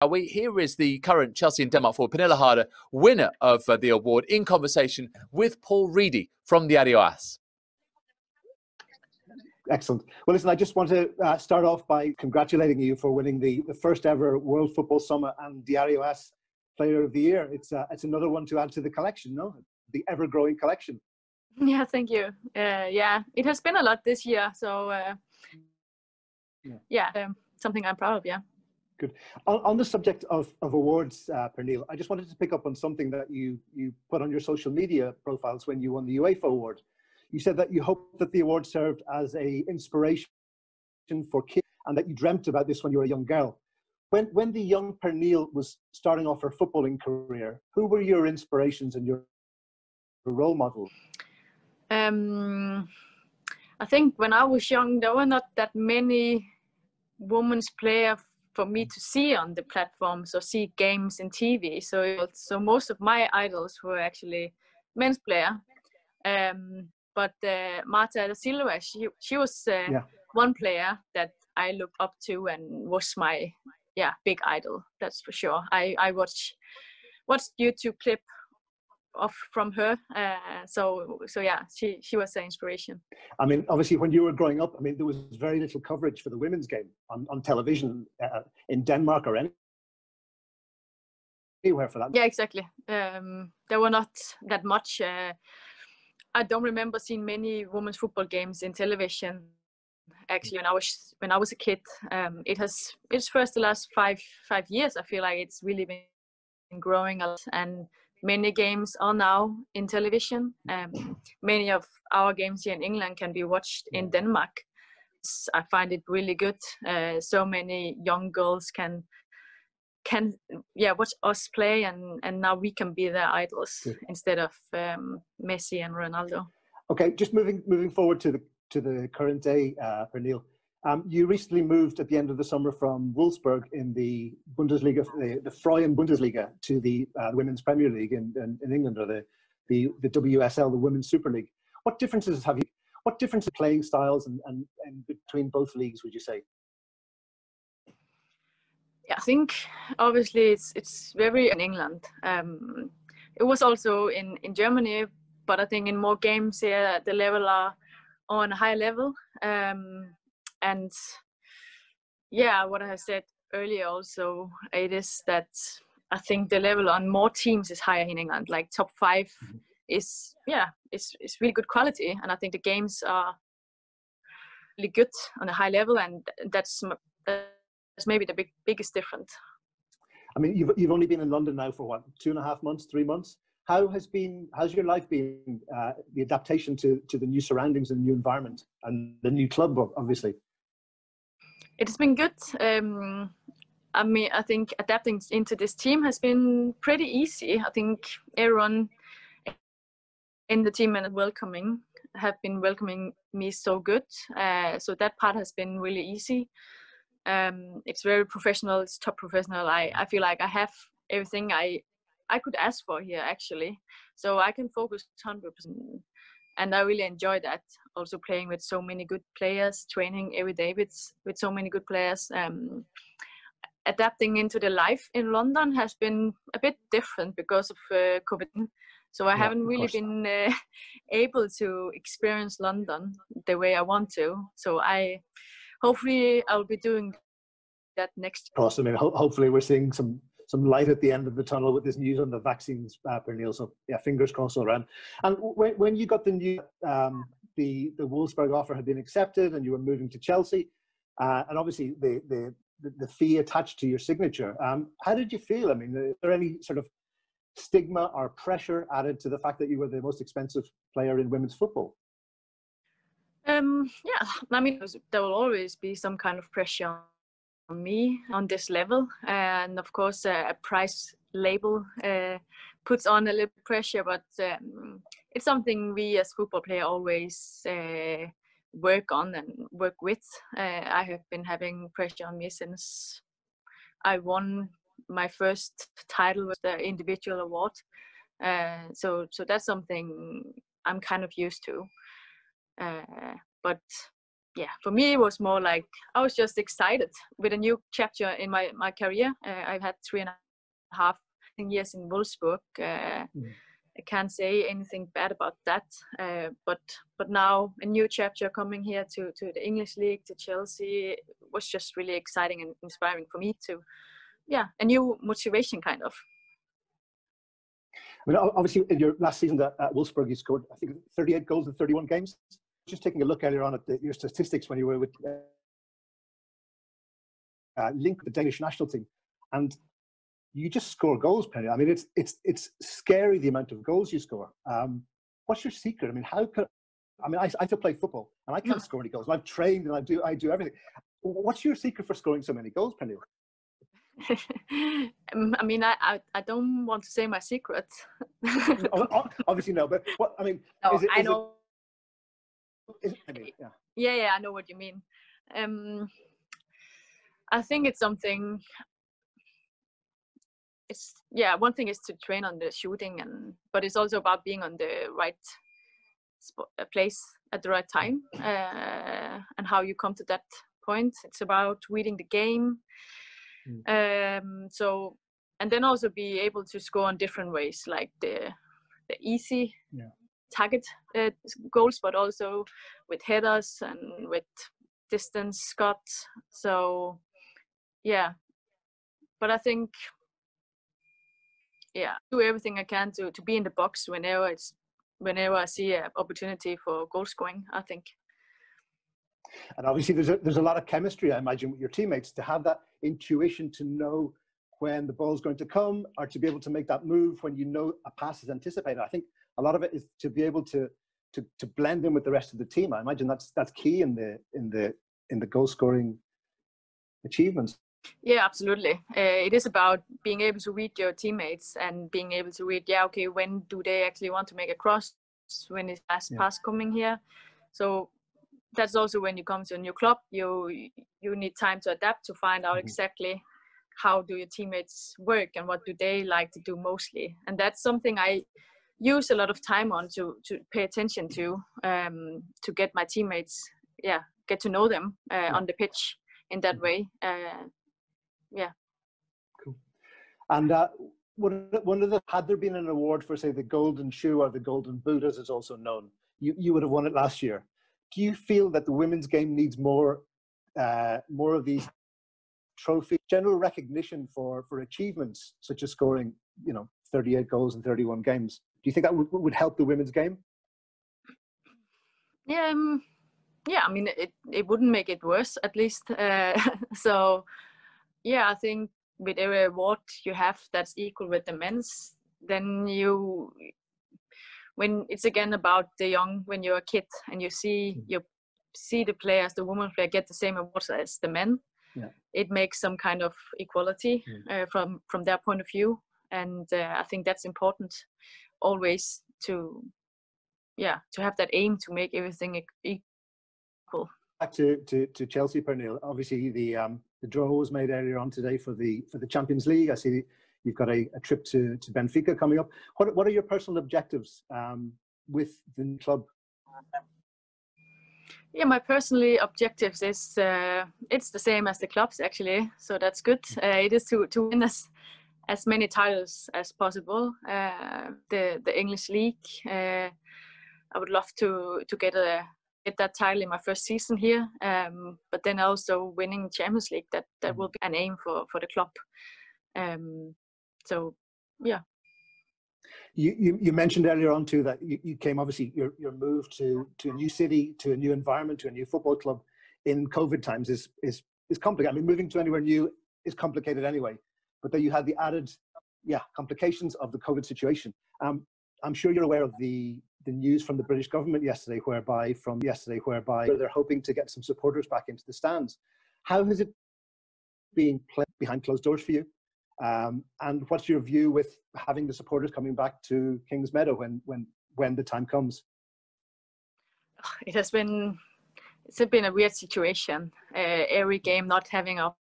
Here is the current Chelsea and Denmark forward, Pernille, winner of the award, in conversation with Paul Reedy from Diario AS. Excellent. Well, listen, I just want to start off by congratulating you for winning the first ever World Football Summit and Diario AS Player of the Year. It's another one to add to the collection, no? The ever-growing collection. Yeah, thank you. Yeah, it has been a lot this year, so something I'm proud of. Yeah. Good. On the subject of awards, Pernille, I just wanted to pick up on something that you put on your social media profiles when you won the UEFA award. You said that you hoped that the award served as an inspiration for kids, and that you dreamt about this when you were a young girl. When the young Pernille was starting off her footballing career, who were your inspirations and your role models? I think when I was young, there were not that many women's players for me to see on the platforms or see games in TV. So most of my idols were actually men's player. But Marta da Silva, she was one player that I looked up to and was my big idol. That's for sure. I watched YouTube clip from her. So yeah, she was an inspiration. I mean, obviously, when you were growing up, I mean, there was very little coverage for the women's game on television in Denmark or anywhere for that. Yeah, exactly. There were not that much. I don't remember seeing many women's football games in television. Actually, when I was a kid, it's first the last five years. I feel like it's really been growing a lot, and many games are now in television. Many of our games here in England can be watched in Denmark. I find it really good. So many young girls can watch us play, and now we can be their idols instead of Messi and Ronaldo. Okay, just moving forward to the current day, Pernille. You recently moved at the end of the summer from Wolfsburg in the Bundesliga, the Frauen Bundesliga, to the Women's Premier League in England, or the WSL, the Women's Super League. What differences playing styles and between both leagues, would you say? Yeah, I think obviously it's very in England. It was also in Germany, but I think in more games here the level are on a high level. And yeah, what I have said earlier also, it is that I think the level on more teams is higher in England. Like top 5 is really good quality, and I think the games are really good on a high level, and that's maybe the biggest difference. I mean, you've only been in London now for what, 2.5 months, 3 months? How's your life been? The adaptation to the new surroundings and new environment and the new club, obviously. It's been good. I mean, I think adapting into this team has been pretty easy. I think everyone in the team and have been welcoming me so good. So that part has been really easy. It's very professional. It's top professional. I feel like I have everything I could ask for here, actually. So I can focus 100%. And I really enjoy that. Also playing with so many good players, training every day with so many good players. Adapting into the life in London has been a bit different because of COVID. So I haven't really been able to experience London the way I want to. So hopefully I'll be doing that next year. Awesome. I mean, hopefully we're seeing some light at the end of the tunnel with this news on the vaccines, Pernille. So yeah, fingers crossed all around. And when you got the news, the Wolfsburg offer had been accepted, and you were moving to Chelsea, and obviously the fee attached to your signature. How did you feel? I mean, is there any sort of stigma or pressure added to the fact that you were the most expensive player in women's football? Yeah, I mean, there will always be some kind of pressure on me on this level, and of course a price label puts on a little pressure, but it's something we as football players always work on and work with. I have been having pressure on me since I won my first title with the individual award, so that's something I'm kind of used to, but yeah, for me it was more like I was just excited with a new chapter in my career. I've had 3.5 years in Wolfsburg. I can't say anything bad about that. But now a new chapter coming here to the English League, to Chelsea, was just really exciting and inspiring for me to, a new motivation kind of. I mean, obviously, in your last season at Wolfsburg, you scored, I think, 38 goals in 31 games. Just taking a look earlier on at your statistics when you were with linked with the Danish national team, and you just score goals, Pernille. I mean, it's scary the amount of goals you score. What's your secret? I mean, I still play football and I can't score any goals. I've trained and I do everything. What's your secret for scoring so many goals, Pernille? I mean, I don't want to say my secret. Obviously, no. But what I mean, no, I know. Yeah, I know what you mean. I think it's something. One thing is to train on the shooting, but it's also about being on the right place at the right time, and how you come to that point. It's about reading the game. And then also be able to score on different ways, like the easy target goals, but also with headers and with distance shots. So but I think do everything I can to be in the box whenever I see an opportunity for goal scoring, I think. And obviously there's a lot of chemistry, I imagine, with your teammates, to have that intuition to know when the ball's going to come, or to be able to make that move when you know a pass is anticipated. I think a lot of it is to be able to blend in with the rest of the team. I imagine that's key in the goal scoring achievements. Yeah, absolutely. It is about being able to read your teammates and being able to read, when do they actually want to make a cross? When is last pass coming here? So that's also when you come to a new club, you need time to adapt, to find out exactly how do your teammates work and what do they like to do mostly. And that's something I use a lot of time on to pay attention to get my teammates, get to know them on the pitch in that way. Cool. And had there been an award for, say, the golden shoe or the golden boot, as it's also known, you would have won it last year. Do you feel that the women's game needs more of these trophies, general recognition for achievements such as scoring, 38 goals in 31 games? Do you think that would help the women's game? I mean, it wouldn't make it worse, at least. So, I think with every award you have that's equal with the men's, then when it's again about the young, when you're a kid and you see the players, the women player, get the same awards as the men, it makes some kind of equality from their point of view. And I think that's important always to have that aim to make everything equal. Back to Chelsea, Pernille. Obviously, the draw was made earlier on today for the Champions League. I see you've got a trip to Benfica coming up. What are your personal objectives with the club? My personal objectives is it's the same as the club's, actually. So that's good. It is to win as many titles as possible. The English League. I would love to get that title in my first season here, but then also winning Champions League, that will be an aim for the club. You mentioned earlier on too that you came, obviously your move to a new city, to a new environment, to a new football club in COVID times is complicated. I mean, moving to anywhere new is complicated anyway, but then you had the added complications of the COVID situation. I'm sure you're aware of the news from the British government yesterday, whereby they're hoping to get some supporters back into the stands. How has it been played behind closed doors for you? And what's your view with having the supporters coming back to Kings Meadow when the time comes? It's been a weird situation. Every game not having our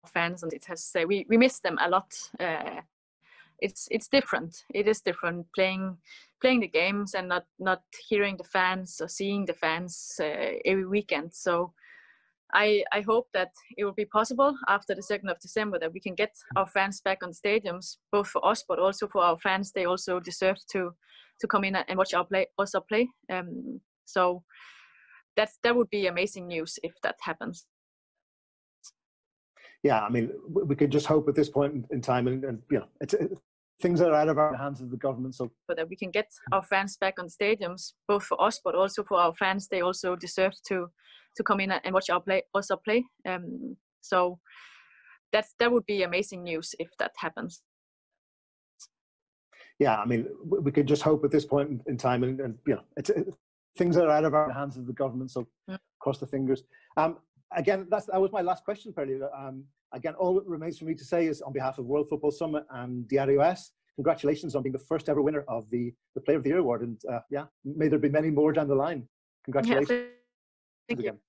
fans, and it has we miss them a lot. it's different. It is different playing the games and not hearing the fans or seeing the fans every weekend. So I hope that it will be possible after the 2nd of December that we can get our fans back on stadiums, both for us but also for our fans. They also deserve to come in and watch us play. So that would be amazing news if that happens. Yeah, I mean, we could just hope at this point in time, and you know, things are out of our hands of the government. So that we can get our fans back on stadiums, both for us but also for our fans. They also deserve to come in and watch us play. So that would be amazing news if that happens. Yeah, I mean, we could just hope at this point in time, and you know, things are out of our hands of the government. So cross the fingers. Again, that was my last question, Pernille. Again, all that remains for me to say is, on behalf of World Football Summit and Diario AS, congratulations on being the first ever winner of the Player of the Year award. And yeah, may there be many more down the line. Congratulations Thank you. again.